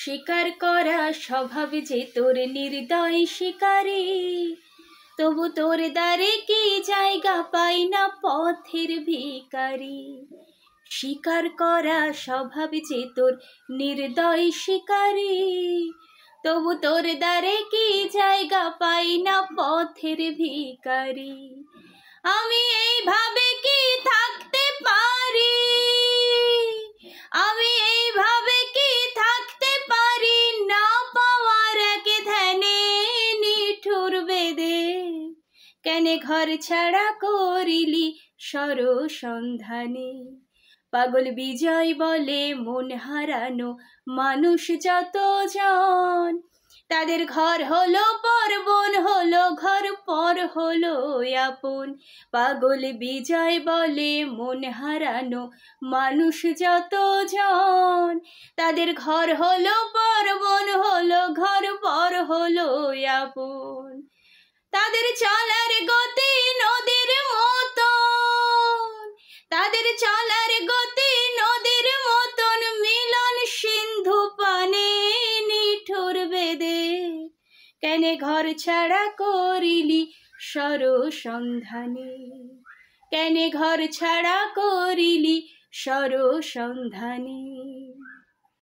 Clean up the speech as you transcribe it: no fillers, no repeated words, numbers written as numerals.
স্বীকার করা স্বভাব যে তোর নির্দয় শিকারী, তবু তোর দ্বারে কি জায়গা পাই না পথের ভিখারি। স্বীকার করা স্বভাব যে তোর নির্দয় শিকারী, তবু তোর দ্বারে কি জায়গা পাই না পথের ভিখারি। আমি এইভাবে কি থাকতে পারি, আমি এইভাবে কি থাকতে পারি, না পাওয়ার এক ধ্যানে নিঠুর বেদে। কেন ঘর ছাড়া করিলি সরসন্ধানে। পাগল বিজয় বলে মন হারানো মানুষ যতজন, তাদের ঘর হলো পর, বন হলো ঘর পর হলো আপন। পাগল বিজয় বলে মন হারানো মানুষ যতজন, তাদের ঘর হলো পর, বন হলো ঘর পর হলো আপন। তাদের চলার গতি নদীর মতন, তাদের চলার গতি নদীর মতন, মিলন সিন্ধু পানে নিঠুর বেদে। কেন ঘর ছাড়া করিলি সরসন্ধানে, কেন ঘর ছাড়া করিলি সরসন্ধানে।